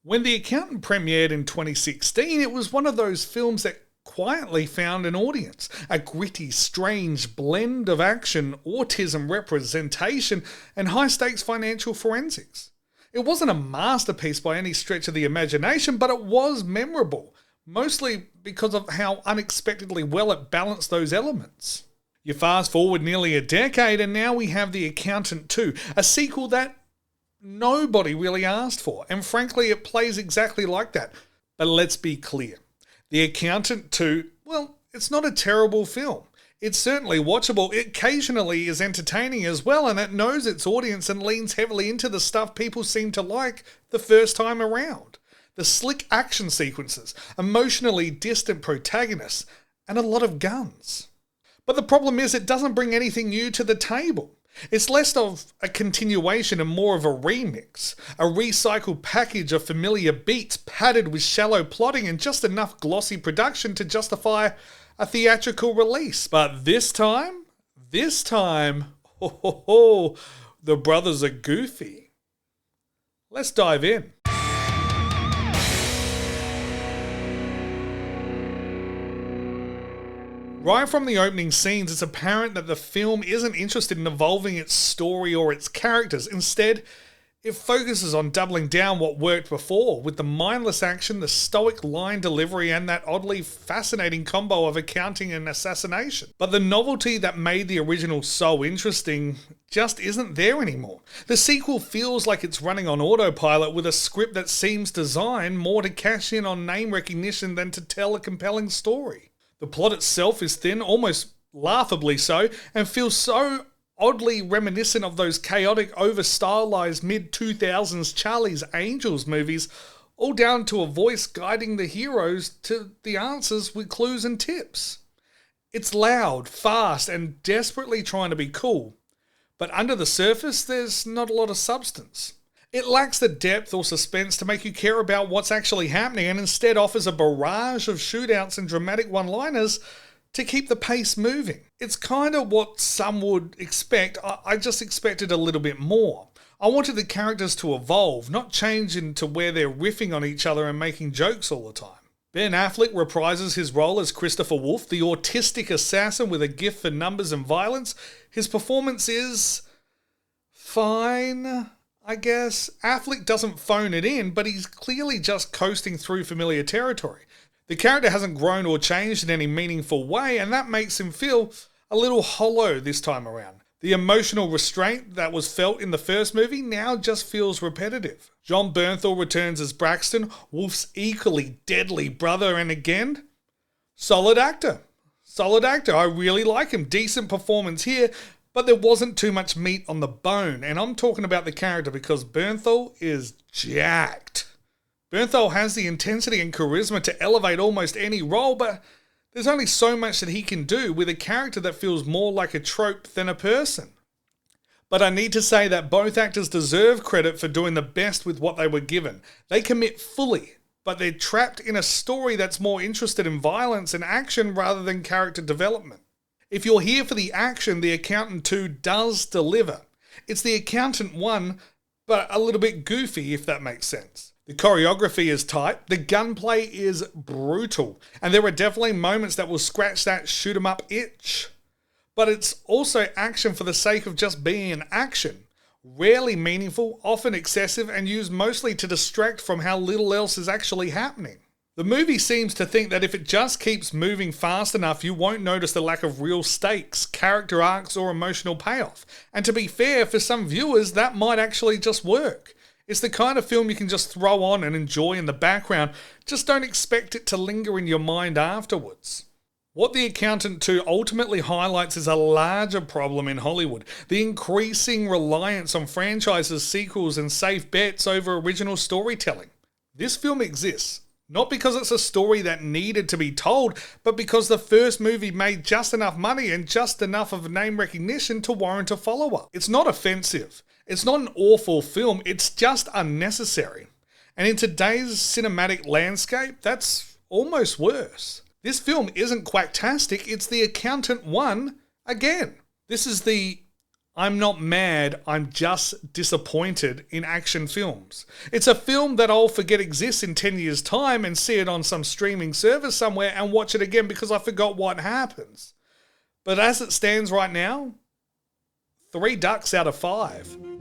When The Accountant premiered in 2016, it was one of those films that quietly found an audience. A gritty, strange blend of action, autism representation, and high-stakes financial forensics. It wasn't a masterpiece by any stretch of the imagination, but it was memorable, mostly because of how unexpectedly well it balanced those elements. You fast forward nearly a decade and now we have The Accountant 2, a sequel that nobody really asked for, and frankly it plays exactly like that. But let's be clear, The Accountant 2, well, it's not a terrible film. It's certainly watchable, it occasionally is entertaining as well, and it knows its audience and leans heavily into the stuff people seem to like the first time around. The slick action sequences, emotionally distant protagonists, and a lot of guns. But the problem is it doesn't bring anything new to the table. It's less of a continuation and more of a remix, a recycled package of familiar beats padded with shallow plotting and just enough glossy production to justify a theatrical release. But this time, the brothers are goofy. Let's dive in. Right from the opening scenes, it's apparent that the film isn't interested in evolving its story or its characters. Instead, it focuses on doubling down what worked before, with the mindless action, the stoic line delivery, and that oddly fascinating combo of accounting and assassination. But the novelty that made the original so interesting just isn't there anymore. The sequel feels like it's running on autopilot with a script that seems designed more to cash in on name recognition than to tell a compelling story. The plot itself is thin, almost laughably so, and feels so oddly reminiscent of those chaotic, over-stylized mid-2000s Charlie's Angels movies, all down to a voice guiding the heroes to the answers with clues and tips. It's loud, fast, and desperately trying to be cool, but under the surface, there's not a lot of substance. It lacks the depth or suspense to make you care about what's actually happening and instead offers a barrage of shootouts and dramatic one-liners to keep the pace moving. It's kind of what some would expect. I just expected a little bit more. I wanted the characters to evolve, not change into where they're riffing on each other and making jokes all the time. Ben Affleck reprises his role as Christopher Wolff, the autistic assassin with a gift for numbers and violence. His performance is fine, I guess. Affleck doesn't phone it in, but he's clearly just coasting through familiar territory. The character hasn't grown or changed in any meaningful way, and that makes him feel a little hollow this time around. The emotional restraint that was felt in the first movie now just feels repetitive. Jon Bernthal returns as Braxton, Wolff's equally deadly brother, and again, solid actor. I really like him. Decent performance here, but there wasn't too much meat on the bone, and I'm talking about the character because Bernthal is jacked. Bernthal has the intensity and charisma to elevate almost any role, but there's only so much that he can do with a character that feels more like a trope than a person. But I need to say that both actors deserve credit for doing the best with what they were given. They commit fully, but they're trapped in a story that's more interested in violence and action rather than character development. If you're here for the action, The Accountant 2 does deliver. It's The Accountant 1, but a little bit goofy, if that makes sense. The choreography is tight, the gunplay is brutal, and there are definitely moments that will scratch that shoot 'em up itch. But it's also action for the sake of just being an action. Rarely meaningful, often excessive, and used mostly to distract from how little else is actually happening. The movie seems to think that if it just keeps moving fast enough, you won't notice the lack of real stakes, character arcs, or emotional payoff. And to be fair, for some viewers, that might actually just work. It's the kind of film you can just throw on and enjoy in the background, just don't expect it to linger in your mind afterwards. What The Accountant 2 ultimately highlights is a larger problem in Hollywood, the increasing reliance on franchises, sequels, and safe bets over original storytelling. This film exists, not because it's a story that needed to be told, but because the first movie made just enough money and just enough of name recognition to warrant a follow-up. It's not offensive. It's not an awful film, it's just unnecessary. And in today's cinematic landscape, that's almost worse. This film isn't quacktastic, it's The Accountant 1 again. This is the I'm not mad, I'm just disappointed in action films. It's a film that I'll forget exists in 10 years' time and see it on some streaming service somewhere and watch it again because I forgot what happens. But as it stands right now, 3 ducks out of 5.